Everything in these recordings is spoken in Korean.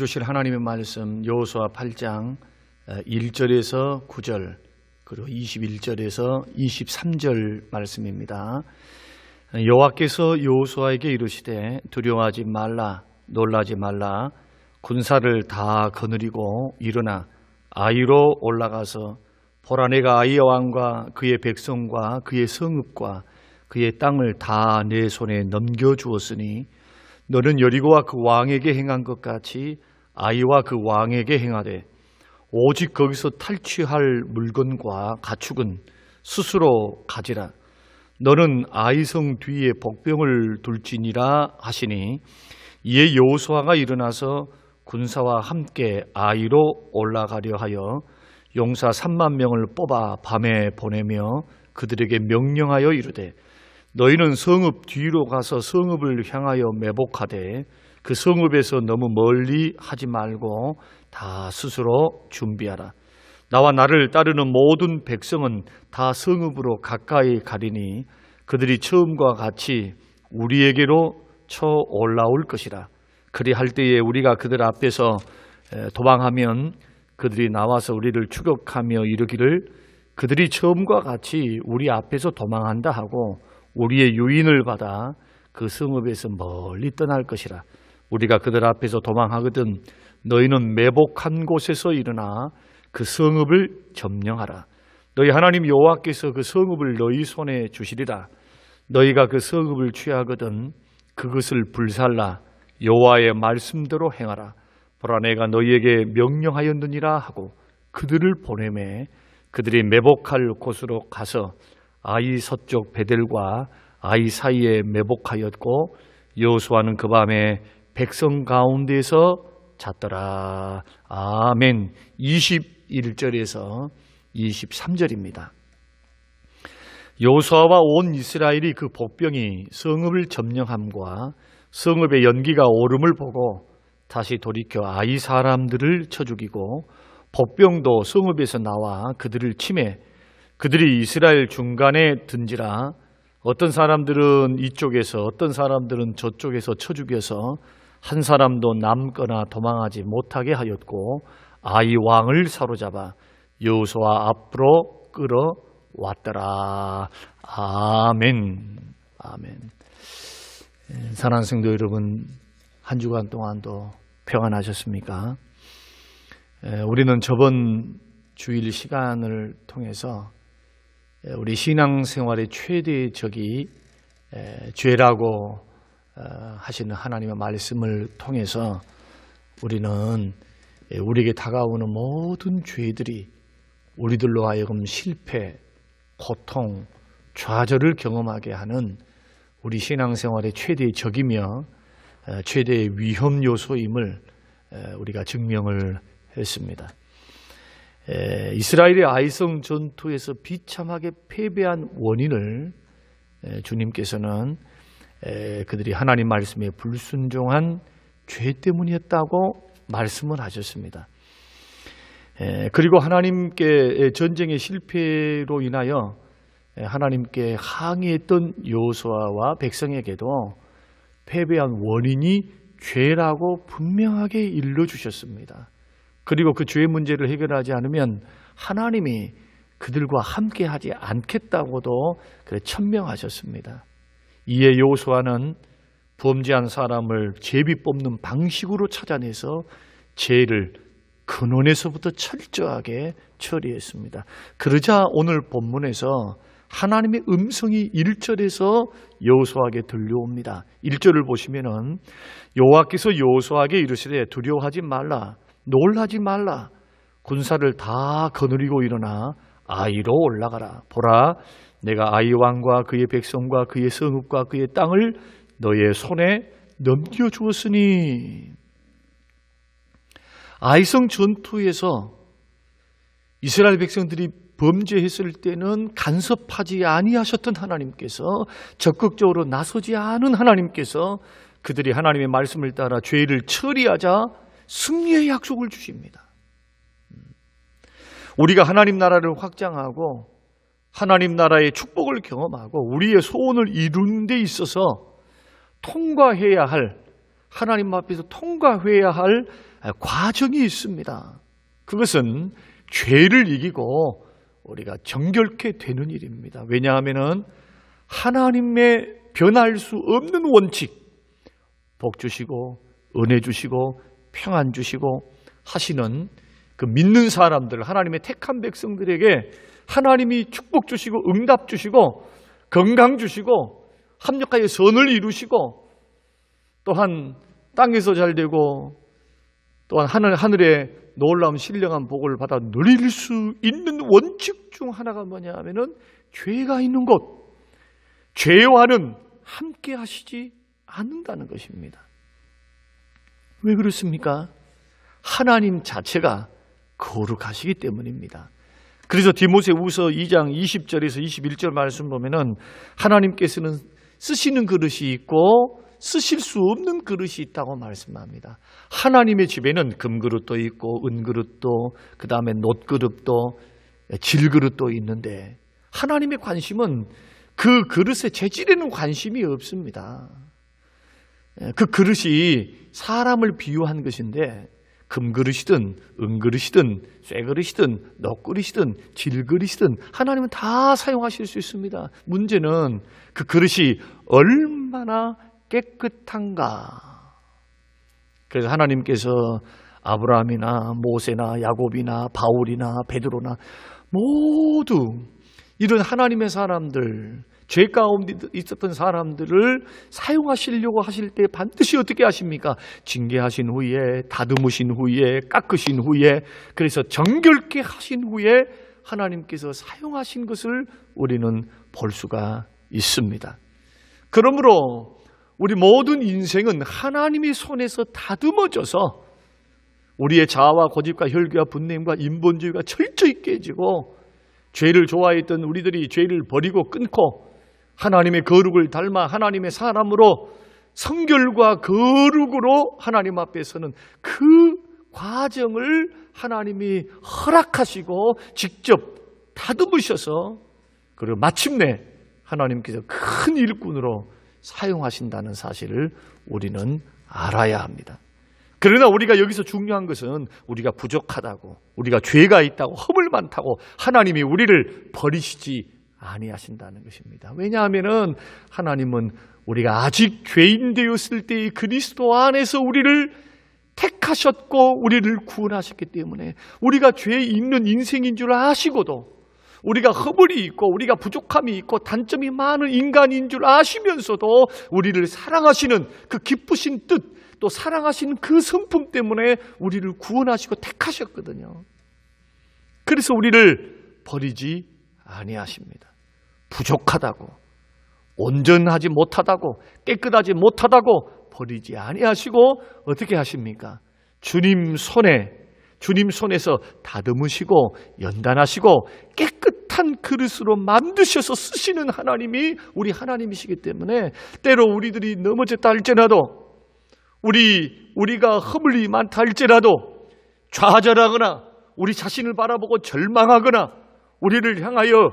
주실 하나님의 말씀 여호수아 8장 1절에서 9절 그리고 21절에서 23절 말씀입니다. 여호와께서 여호수아에게 이르시되 두려워하지 말라 놀라지 말라 군사를 다 거느리고 일어나 아이로 올라가서 보라 내가 아이의 왕과 그의 백성과 그의 성읍과 그의 땅을 다 내 손에 넘겨주었으니 너는 여리고와 그 왕에게 행한 것 같이 아이와 그 왕에게 행하되 오직 거기서 탈취할 물건과 가축은 스스로 가지라. 너는 아이성 뒤에 복병을 둘지니라 하시니 이에 여호수아가 일어나서 군사와 함께 아이로 올라가려 하여 용사 3만 명을 뽑아 밤에 보내며 그들에게 명령하여 이르되 너희는 성읍 뒤로 가서 성읍을 향하여 매복하되 그 성읍에서 너무 멀리 하지 말고 다 스스로 준비하라. 나와 나를 따르는 모든 백성은 다 성읍으로 가까이 가리니 그들이 처음과 같이 우리에게로 쳐 올라올 것이라. 그리할 때에 우리가 그들 앞에서 도망하면 그들이 나와서 우리를 추격하며 이르기를 그들이 처음과 같이 우리 앞에서 도망한다 하고 우리의 유인을 받아 그 성읍에서 멀리 떠날 것이라. 우리가 그들 앞에서 도망하거든 너희는 매복한 곳에서 일어나 그 성읍을 점령하라. 너희 하나님 여호와께서 그 성읍을 너희 손에 주시리라. 너희가 그 성읍을 취하거든 그것을 불살라 여호와의 말씀대로 행하라. 보라 내가 너희에게 명령하였느니라 하고 그들을 보내매 그들이 매복할 곳으로 가서 아이 서쪽 베델과 아이 사이에 매복하였고 여호수아는 그 밤에 백성 가운데서 잤더라. 아멘. 21절에서 23절입니다. 여호수아와 온 이스라엘이 그 복병이 성읍을 점령함과 성읍의 연기가 오름을 보고 다시 돌이켜 아이 사람들을 쳐 죽이고 복병도 성읍에서 나와 그들을 치매 그들이 이스라엘 중간에 든지라. 어떤 사람들은 이쪽에서 어떤 사람들은 저쪽에서 쳐 죽여서 한 사람도 남거나 도망하지 못하게 하였고 아이 왕을 사로잡아 여호수아 앞으로 끌어왔더라. 아멘. 아멘. 사랑하는 성도 여러분, 한 주간 동안도 평안하셨습니까? 우리는 저번 주일 시간을 통해서 우리 신앙생활의 최대의 적이 죄라고 하시는 하나님의 말씀을 통해서 우리는 우리에게 다가오는 모든 죄들이 우리들로 하여금 실패, 고통, 좌절을 경험하게 하는 우리 신앙생활의 최대의 적이며 최대의 위험 요소임을 우리가 증명을 했습니다. 이스라엘의 아이성 전투에서 비참하게 패배한 원인을 주님께서는 그들이 하나님 말씀에 불순종한 죄 때문이었다고 말씀을 하셨습니다. 그리고 하나님께 전쟁의 실패로 인하여 하나님께 항의했던 여호수아와 백성에게도 패배한 원인이 죄라고 분명하게 일러주셨습니다. 그리고 그 죄의 문제를 해결하지 않으면 하나님이 그들과 함께하지 않겠다고도 천명하셨습니다. 이에 여호수아는 범죄한 사람을 제비 뽑는 방식으로 찾아내서 죄를 근원에서부터 철저하게 처리했습니다. 그러자 오늘 본문에서 하나님의 음성이 1절에서 여호수아에게 들려옵니다. 1절을 보시면은 여호와께서 여호수아에게 이르시되 두려워하지 말라 놀라지 말라 군사를 다 거느리고 일어나 아이로 올라가라. 보라 내가 아이 왕과 그의 백성과 그의 성읍과 그의 땅을 너의 손에 넘겨주었으니. 아이성 전투에서 이스라엘 백성들이 범죄했을 때는 간섭하지 아니하셨던 하나님께서 적극적으로 나서지 않은 하나님께서 그들이 하나님의 말씀을 따라 죄를 처리하자 승리의 약속을 주십니다. 우리가 하나님 나라를 확장하고 하나님 나라의 축복을 경험하고 우리의 소원을 이루는 데 있어서 통과해야 할 하나님 앞에서 통과해야 할 과정이 있습니다. 그것은 죄를 이기고 우리가 정결케 되는 일입니다. 왜냐하면 하나님의 변할 수 없는 원칙, 복 주시고 은혜 주시고 평안 주시고 하시는 그 믿는 사람들, 하나님의 택한 백성들에게 하나님이 축복 주시고 응답 주시고 건강 주시고 합력하여 선을 이루시고 또한 땅에서 잘 되고 또한 하늘에 놀라운 신령한 복을 받아 누릴 수 있는 원칙 중 하나가 뭐냐 하면은 죄가 있는 곳, 죄와는 함께 하시지 않는다는 것입니다. 왜 그렇습니까? 하나님 자체가 거룩하시기 때문입니다. 그래서 디모데후서 2장 20절에서 21절 말씀 보면은 하나님께서는 쓰시는 그릇이 있고 쓰실 수 없는 그릇이 있다고 말씀합니다. 하나님의 집에는 금그릇도 있고 은그릇도 그 다음에 놋그릇도 질그릇도 있는데 하나님의 관심은 그 그릇의 재질에는 관심이 없습니다. 그 그릇이 사람을 비유한 것인데 금그릇이든 은그릇이든 쇠그릇이든 놋그릇이든 질그릇이든 하나님은 다 사용하실 수 있습니다. 문제는 그 그릇이 얼마나 깨끗한가. 그래서 하나님께서 아브라함이나 모세나 야곱이나 바울이나 베드로나 모두 이런 하나님의 사람들, 죄 가운데 있었던 사람들을 사용하시려고 하실 때 반드시 어떻게 하십니까? 징계하신 후에, 다듬으신 후에, 깎으신 후에, 그래서 정결케 하신 후에 하나님께서 사용하신 것을 우리는 볼 수가 있습니다. 그러므로 우리 모든 인생은 하나님의 손에서 다듬어져서 우리의 자아와 고집과 혈기와 분냄과 인본주의가 철저히 깨지고 죄를 좋아했던 우리들이 죄를 버리고 끊고 하나님의 거룩을 닮아 하나님의 사람으로 성결과 거룩으로 하나님 앞에 서는 그 과정을 하나님이 허락하시고 직접 다듬으셔서 그리고 마침내 하나님께서 큰 일꾼으로 사용하신다는 사실을 우리는 알아야 합니다. 그러나 우리가 여기서 중요한 것은 우리가 부족하다고, 우리가 죄가 있다고, 허물 많다고 하나님이 우리를 버리시지 아니하신다는 것입니다. 왜냐하면은 하나님은 우리가 아직 죄인 되었을 때의 그리스도 안에서 우리를 택하셨고 우리를 구원하셨기 때문에 우리가 죄 있는 인생인 줄 아시고도 우리가 허물이 있고 우리가 부족함이 있고 단점이 많은 인간인 줄 아시면서도 우리를 사랑하시는 그 기쁘신 뜻, 또 사랑하시는 그 성품 때문에 우리를 구원하시고 택하셨거든요. 그래서 우리를 버리지 아니하십니다. 부족하다고, 온전하지 못하다고, 깨끗하지 못하다고 버리지 아니하시고 어떻게 하십니까? 주님 손에서 다듬으시고 연단하시고 깨끗한 그릇으로 만드셔서 쓰시는 하나님이 우리 하나님이시기 때문에 때로 우리들이 넘어졌다 할지라도 우리가 허물이 많다 할지라도 좌절하거나 우리 자신을 바라보고 절망하거나 우리를 향하여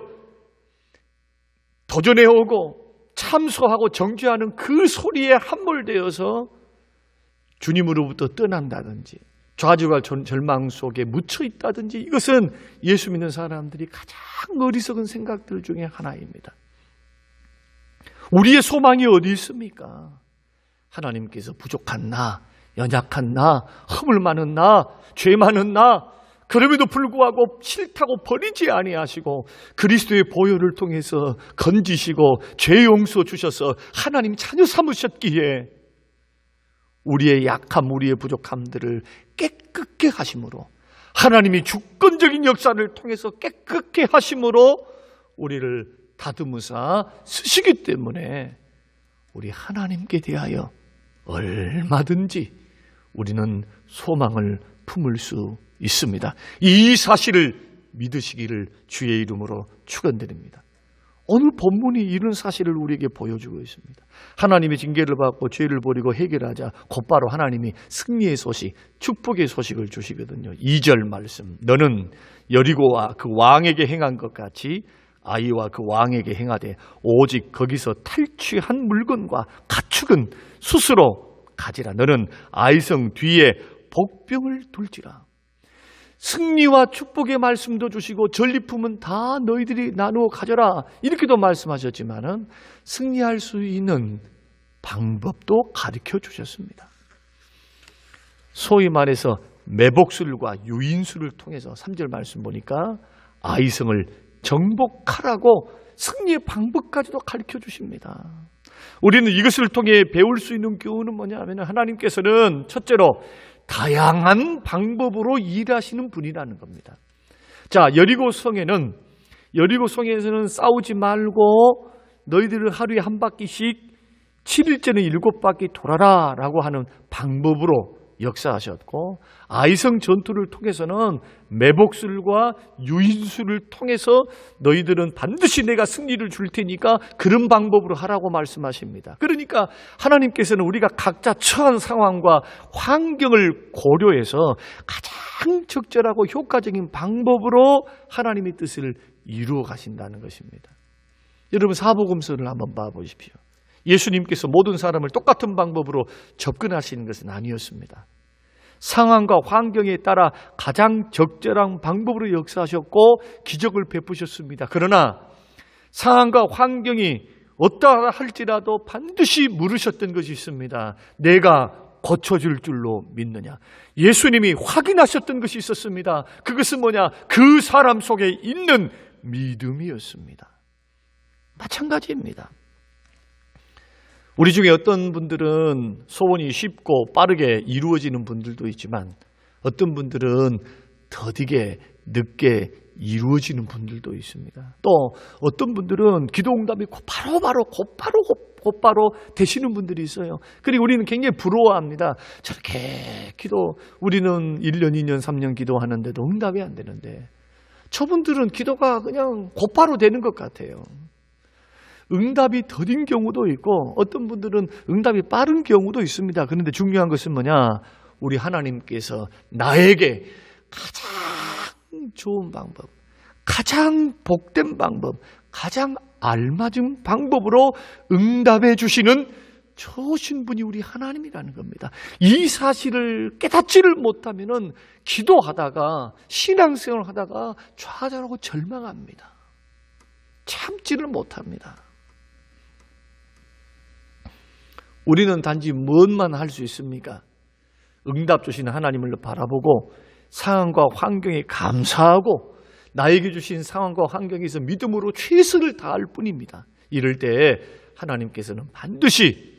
도전해오고 참소하고 정죄하는 그 소리에 함몰되어서 주님으로부터 떠난다든지 좌절과 절망 속에 묻혀 있다든지 이것은 예수 믿는 사람들이 가장 어리석은 생각들 중에 하나입니다. 우리의 소망이 어디 있습니까? 하나님께서 부족한 나, 연약한 나, 허물 많은 나, 죄 많은 나, 그럼에도 불구하고 싫다고 버리지 아니하시고 그리스도의 보혈을 통해서 건지시고 죄 용서 주셔서 하나님 자녀 삼으셨기에 우리의 약함, 우리의 부족함들을 깨끗게 하심으로 하나님이 주권적인 역사를 통해서 깨끗게 하심으로 우리를 다듬으사 쓰시기 때문에 우리 하나님께 대하여 얼마든지 우리는 소망을 품을 수 있습니다. 이 사실을 믿으시기를 주의 이름으로 축원드립니다. 오늘 본문이 이런 사실을 우리에게 보여주고 있습니다. 하나님의 징계를 받고 죄를 버리고 해결하자 곧바로 하나님이 승리의 소식, 축복의 소식을 주시거든요. 2절 말씀, 너는 여리고와 그 왕에게 행한 것 같이 아이와 그 왕에게 행하되 오직 거기서 탈취한 물건과 가축은 스스로 가지라. 너는 아이성 뒤에 복병을 둘지라. 승리와 축복의 말씀도 주시고 전리품은 다 너희들이 나누어 가져라 이렇게도 말씀하셨지만은 승리할 수 있는 방법도 가르쳐 주셨습니다. 소위 말해서 매복술과 유인술을 통해서 3절 말씀 보니까 아이성을 정복하라고 승리의 방법까지도 가르쳐 주십니다. 우리는 이것을 통해 배울 수 있는 교훈은 뭐냐면 하나님께서는 첫째로 다양한 방법으로 일하시는 분이라는 겁니다. 자, 여리고성에서는 싸우지 말고 너희들을 하루에 한 바퀴씩 7일째는 7바퀴 돌아라 라고 하는 방법으로 역사하셨고, 아이성 전투를 통해서는 매복술과 유인술을 통해서 너희들은 반드시 내가 승리를 줄 테니까 그런 방법으로 하라고 말씀하십니다. 그러니까 하나님께서는 우리가 각자 처한 상황과 환경을 고려해서 가장 적절하고 효과적인 방법으로 하나님의 뜻을 이루어 가신다는 것입니다. 여러분, 사복음서를 한번 봐보십시오. 예수님께서 모든 사람을 똑같은 방법으로 접근하시는 것은 아니었습니다. 상황과 환경에 따라 가장 적절한 방법으로 역사하셨고 기적을 베푸셨습니다. 그러나 상황과 환경이 어떠하다 할지라도 반드시 물으셨던 것이 있습니다. 내가 고쳐줄 줄로 믿느냐? 예수님이 확인하셨던 것이 있었습니다. 그것은 뭐냐? 그 사람 속에 있는 믿음이었습니다. 마찬가지입니다. 우리 중에 어떤 분들은 소원이 쉽고 빠르게 이루어지는 분들도 있지만 어떤 분들은 더디게 늦게 이루어지는 분들도 있습니다. 또 어떤 분들은 기도 응답이 곧바로 되시는 분들이 있어요. 그리고 우리는 굉장히 부러워합니다. 저렇게 우리는 1년, 2년, 3년 기도하는데도 응답이 안 되는데 저분들은 기도가 그냥 곧바로 되는 것 같아요. 응답이 더딘 경우도 있고 어떤 분들은 응답이 빠른 경우도 있습니다. 그런데 중요한 것은 뭐냐? 우리 하나님께서 나에게 가장 좋은 방법, 가장 복된 방법, 가장 알맞은 방법으로 응답해 주시는 좋으신 분이 우리 하나님이라는 겁니다. 이 사실을 깨닫지를 못하면은 기도하다가 신앙생활을 하다가 좌절하고 절망합니다. 참지를 못합니다. 우리는 단지 무엇만 할 수 있습니까? 응답 주시는 하나님을 바라보고 상황과 환경에 감사하고 나에게 주신 상황과 환경에서 믿음으로 최선을 다할 뿐입니다. 이럴 때 하나님께서는 반드시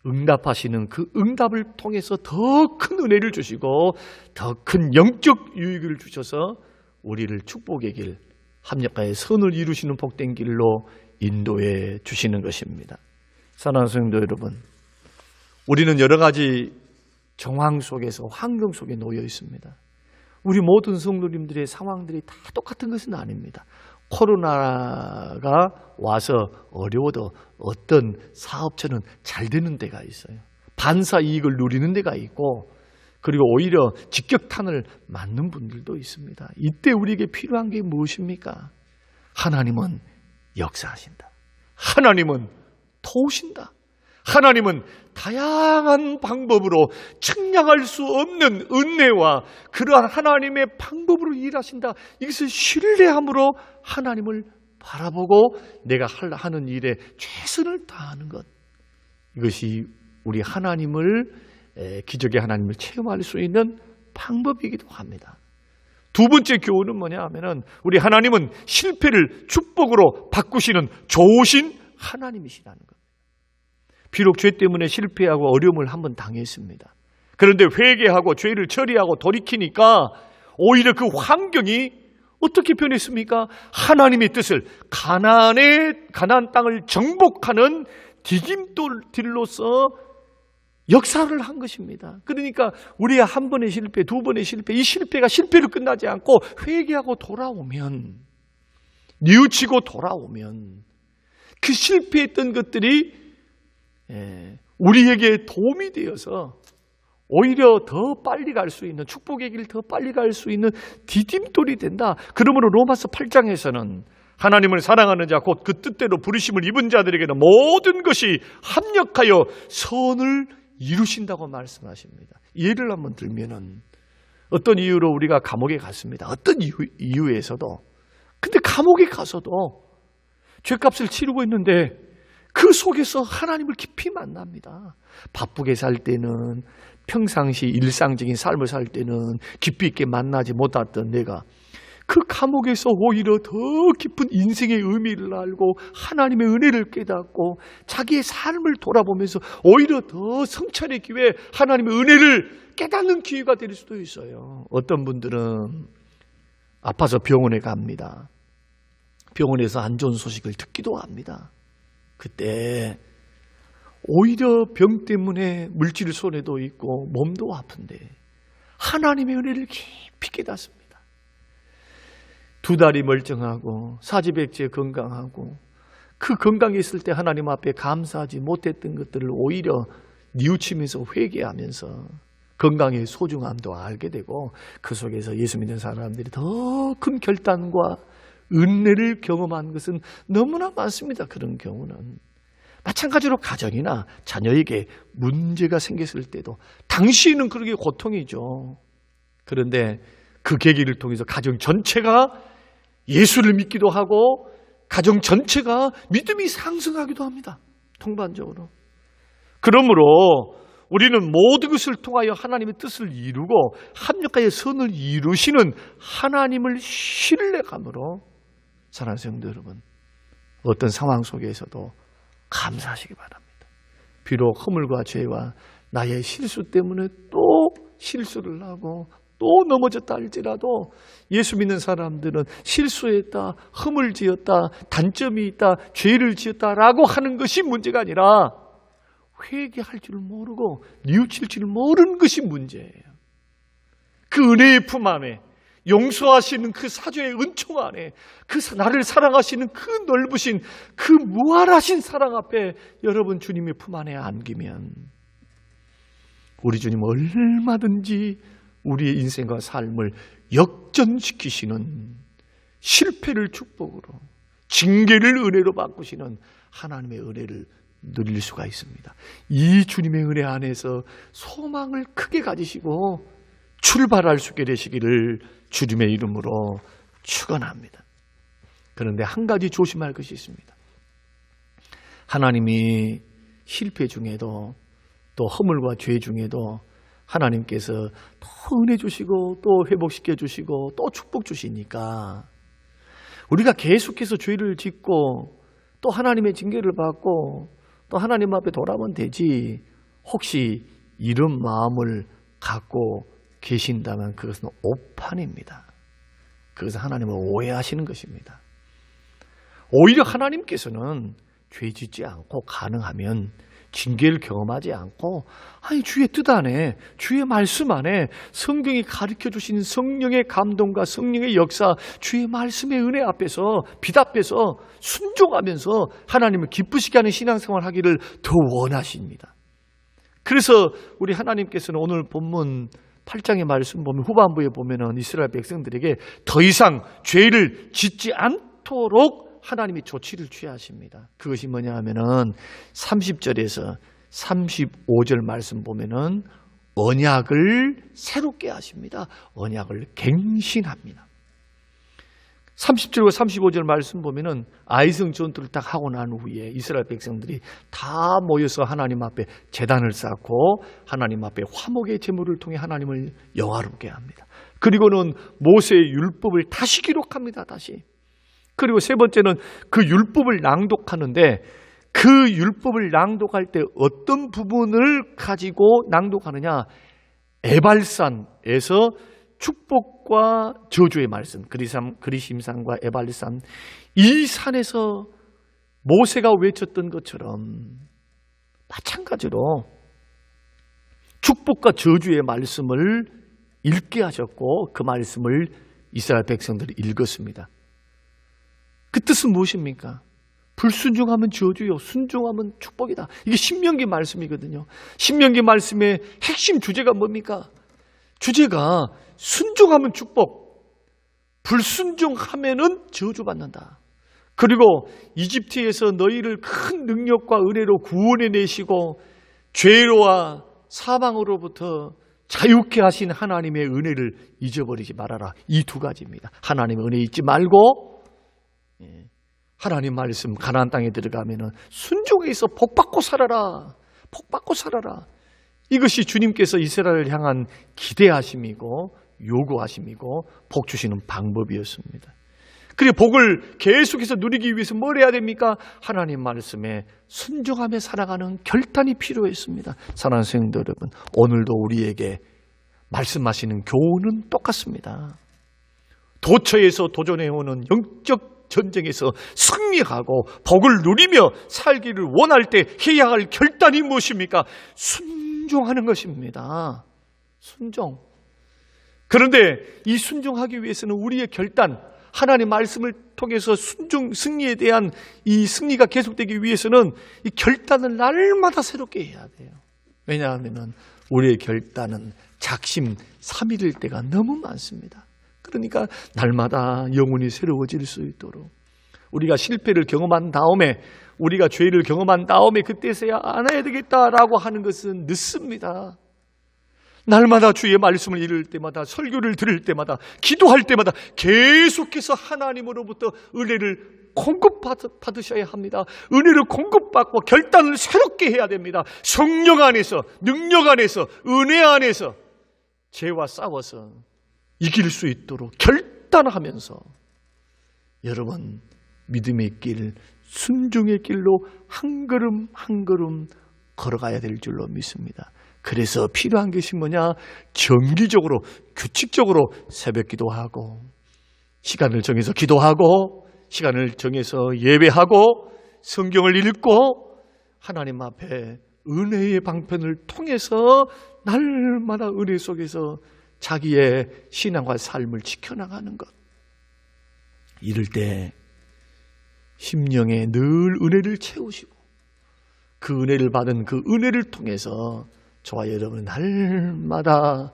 응답하시는 그 응답을 통해서 더 큰 은혜를 주시고 더 큰 영적 유익을 주셔서 우리를 축복의 길, 합력하여 선을 이루시는 복된 길로 인도해 주시는 것입니다. 사랑하는 성도 여러분, 우리는 여러 가지 정황 속에서 환경 속에 놓여 있습니다. 우리 모든 성도님들의 상황들이 다 똑같은 것은 아닙니다. 코로나가 와서 어려워도 어떤 사업체는 잘 되는 데가 있어요. 반사 이익을 누리는 데가 있고 그리고 오히려 직격탄을 맞는 분들도 있습니다. 이때 우리에게 필요한 게 무엇입니까? 하나님은 역사하신다. 하나님은 도우신다. 하나님은 다양한 방법으로 측량할 수 없는 은혜와 그러한 하나님의 방법으로 일하신다. 이것을 신뢰함으로 하나님을 바라보고 내가 하는 일에 최선을 다하는 것. 이것이 우리 기적의 하나님을 체험할 수 있는 방법이기도 합니다. 두 번째 교훈은 뭐냐 하면은 우리 하나님은 실패를 축복으로 바꾸시는 좋으신 하나님이시라는 것. 비록 죄 때문에 실패하고 어려움을 한번 당했습니다. 그런데 회개하고 죄를 처리하고 돌이키니까 오히려 그 환경이 어떻게 변했습니까? 하나님의 뜻을 가나안 땅을 정복하는 디딤돌로서 역사를 한 것입니다. 그러니까 우리의 한 번의 실패, 두 번의 실패, 이 실패가 실패로 끝나지 않고 회개하고 돌아오면, 뉘우치고 돌아오면 그 실패했던 것들이 우리에게 도움이 되어서 오히려 더 빨리 갈 수 있는, 축복의 길 더 빨리 갈 수 있는 디딤돌이 된다. 그러므로 로마서 8장에서는 하나님을 사랑하는 자 곧 그 뜻대로 부르심을 입은 자들에게는 모든 것이 합력하여 선을 이루신다고 말씀하십니다. 예를 한번 들면은 어떤 이유로 우리가 감옥에 갔습니다. 어떤 이유에서도. 근데 감옥에 가서도 죄값을 치르고 있는데 그 속에서 하나님을 깊이 만납니다. 바쁘게 살 때는, 평상시 일상적인 삶을 살 때는 깊이 있게 만나지 못했던 내가 그 감옥에서 오히려 더 깊은 인생의 의미를 알고 하나님의 은혜를 깨닫고 자기의 삶을 돌아보면서 오히려 더 성찰의 기회, 하나님의 은혜를 깨닫는 기회가 될 수도 있어요. 어떤 분들은 아파서 병원에 갑니다. 병원에서 안 좋은 소식을 듣기도 합니다. 그때 오히려 병 때문에 물질 손해도 있고 몸도 아픈데 하나님의 은혜를 깊이 깨닫습니다. 2다리 멀쩡하고 사지백지에 건강하고 그 건강에 있을 때 하나님 앞에 감사하지 못했던 것들을 오히려 뉘우치면서 회개하면서 건강의 소중함도 알게 되고 그 속에서 예수 믿는 사람들이 더 큰 결단과 은혜를 경험한 것은 너무나 많습니다. 그런 경우는. 마찬가지로 가정이나 자녀에게 문제가 생겼을 때도 당시에는 그렇게 고통이죠. 그런데 그 계기를 통해서 가정 전체가 예수를 믿기도 하고 가정 전체가 믿음이 상승하기도 합니다. 통반적으로. 그러므로 우리는 모든 것을 통하여 하나님의 뜻을 이루고 합력하여 선을 이루시는 하나님을 신뢰감으로 사랑하는 성도 여러분, 어떤 상황 속에서도 감사하시기 바랍니다. 비록 허물과 죄와 나의 실수 때문에 또 실수를 하고 또 넘어졌다 할지라도 예수 믿는 사람들은 실수했다, 허물 지었다, 단점이 있다, 죄를 지었다라고 하는 것이 문제가 아니라 회개할 줄 모르고 뉘우칠 줄 모르는 것이 문제예요. 그 은혜의 품 안에, 용서하시는 그 사죄의 은총 안에, 그 나를 사랑하시는 그 넓으신 그 무한하신 사랑 앞에 여러분 주님의 품 안에 안기면 우리 주님 얼마든지 우리의 인생과 삶을 역전시키시는, 실패를 축복으로, 징계를 은혜로 바꾸시는 하나님의 은혜를 누릴 수가 있습니다. 이 주님의 은혜 안에서 소망을 크게 가지시고 출발할 수 있게 되시기를 주님의 이름으로 축원합니다. 그런데 한 가지 조심할 것이 있습니다. 하나님이 실패 중에도 또 허물과 죄 중에도 하나님께서 또 은혜 주시고 또 회복시켜 주시고 또 축복 주시니까 우리가 계속해서 죄를 짓고 또 하나님의 징계를 받고 또 하나님 앞에 돌아오면 되지, 혹시 이런 마음을 갖고 계신다면 그것은 오판입니다. 그것은 하나님을 오해하시는 것입니다. 오히려 하나님께서는 죄 짓지 않고 가능하면 징계를 경험하지 않고 주의 뜻 안에, 주의 말씀 안에 성경이 가르쳐 주신 성령의 감동과 성령의 역사, 주의 말씀의 은혜 앞에서, 빛 앞에서 순종하면서 하나님을 기쁘시게 하는 신앙생활을 하기를 더 원하십니다. 그래서 우리 하나님께서는 오늘 본문 8장의 말씀 보면 후반부에 보면은 이스라엘 백성들에게 더 이상 죄를 짓지 않도록 하나님이 조치를 취하십니다. 그것이 뭐냐 하면은 30절에서 35절 말씀 보면은 언약을 새롭게 하십니다. 언약을 갱신합니다. 30절과 35절 말씀 보면은 아이성 전투를 딱 하고 난 후에 이스라엘 백성들이 다 모여서 하나님 앞에 제단을 쌓고 하나님 앞에 화목의 제물을 통해 하나님을 영화롭게 합니다. 그리고는 모세의 율법을 다시 기록합니다. 다시. 그리고 세 번째는 그 율법을 낭독하는데 그 율법을 낭독할 때 어떤 부분을 가지고 낭독하느냐, 에발산에서 축복과 저주의 말씀, 그리심산과 에발산, 이 산에서 모세가 외쳤던 것처럼 마찬가지로 축복과 저주의 말씀을 읽게 하셨고 그 말씀을 이스라엘 백성들이 읽었습니다. 그 뜻은 무엇입니까? 불순종하면 저주요, 순종하면 축복이다. 이게 신명기 말씀이거든요. 신명기 말씀의 핵심 주제가 뭡니까? 주제가 순종하면 축복, 불순종하면은 저주받는다. 그리고 이집트에서 너희를 큰 능력과 은혜로 구원해 내시고 죄와 사망으로부터 자유케 하신 하나님의 은혜를 잊어버리지 말아라. 이 두 가지입니다. 하나님의 은혜 잊지 말고, 하나님 말씀 가나안 땅에 들어가면은 순종해서 복받고 살아라. 복받고 살아라. 이것이 주님께서 이스라엘을 향한 기대하심이고 요구하심이고 복 주시는 방법이었습니다. 그리고 복을 계속해서 누리기 위해서 뭘 해야 됩니까? 하나님 말씀에 순종하며 살아가는 결단이 필요했습니다. 사랑하는 성도 여러분, 오늘도 우리에게 말씀하시는 교훈은 똑같습니다. 도처에서 도전해오는 영적 전쟁에서 승리하고 복을 누리며 살기를 원할 때 해야 할 결단이 무엇입니까? 순종하는 것입니다. 순종. 그런데 이 순종하기 위해서는 우리의 결단, 하나님의 말씀을 통해서 승리에 대한 이 승리가 계속되기 위해서는 이 결단을 날마다 새롭게 해야 돼요. 왜냐하면 우리의 결단은 작심삼일일 때가 너무 많습니다. 그러니까 날마다 영혼이 새로워질 수 있도록 우리가 실패를 경험한 다음에, 우리가 죄를 경험한 다음에 그때서야 안 해야 되겠다라고 하는 것은 늦습니다. 날마다 주의 말씀을 읽을 때마다, 설교를 들을 때마다, 기도할 때마다 계속해서 하나님으로부터 은혜를 공급받으셔야 합니다. 은혜를 공급받고 결단을 새롭게 해야 됩니다. 성령 안에서, 능력 안에서, 은혜 안에서 죄와 싸워서 이길 수 있도록 결단하면서 여러분 믿음의 길, 순종의 길로 한 걸음 한 걸음 걸어가야 될 줄로 믿습니다. 그래서 필요한 것이 뭐냐? 정기적으로, 규칙적으로 새벽 기도하고, 시간을 정해서 기도하고, 시간을 정해서 예배하고, 성경을 읽고, 하나님 앞에 은혜의 방편을 통해서 날마다 은혜 속에서 자기의 신앙과 삶을 지켜나가는 것. 이럴 때 심령에 늘 은혜를 채우시고 그 은혜를 받은 그 은혜를 통해서 저와 여러분은 날마다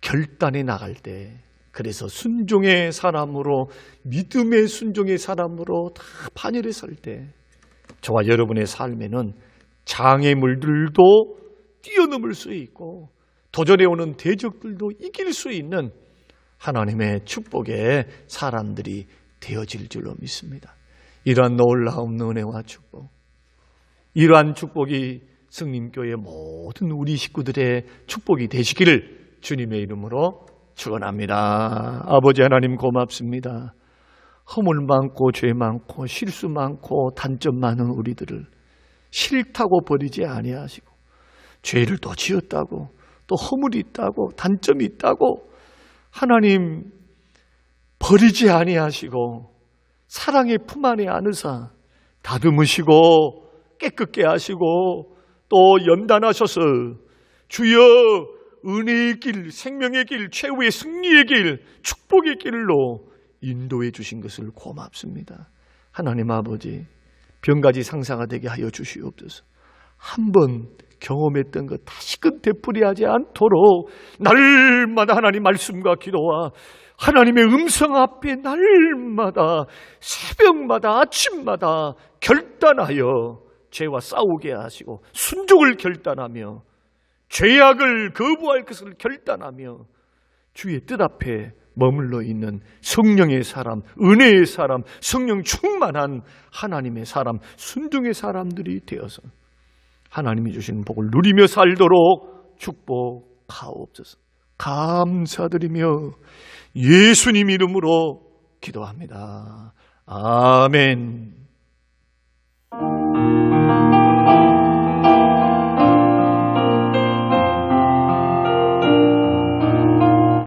결단해 나갈 때, 그래서 순종의 사람으로, 믿음의 순종의 사람으로 다 반열에 설 때 저와 여러분의 삶에는 장애물들도 뛰어넘을 수 있고 도전해 오는 대적들도 이길 수 있는 하나님의 축복의 사람들이 되어질 줄로 믿습니다. 이러한 놀라운 은혜와 축복, 이러한 축복이 성림교회 모든 우리 식구들의 축복이 되시기를 주님의 이름으로 축원합니다. 아버지 하나님 고맙습니다. 허물 많고 죄 많고 실수 많고 단점 많은 우리들을 싫다고 버리지 아니하시고, 죄를 또 지었다고, 또 허물이 있다고, 단점이 있다고 하나님 버리지 아니하시고 사랑의 품 안에 안으사 다듬으시고 깨끗게 하시고 또 연단하셔서 주여 은혜의 길, 생명의 길, 최후의 승리의 길, 축복의 길로 인도해 주신 것을 고맙습니다. 하나님 아버지, 병가지 상사가 되게 하여 주시옵소서. 한번 경험했던 것 다시금 되풀이하지 않도록 날마다 하나님 말씀과 기도와 하나님의 음성 앞에 날마다 새벽마다 아침마다 결단하여 죄와 싸우게 하시고 순종을 결단하며 죄악을 거부할 것을 결단하며 주의 뜻 앞에 머물러 있는 성령의 사람, 은혜의 사람, 성령 충만한 하나님의 사람, 순종의 사람들이 되어서 하나님이 주신 복을 누리며 살도록 축복하옵소서. 감사드리며 예수님 이름으로 기도합니다. 아멘.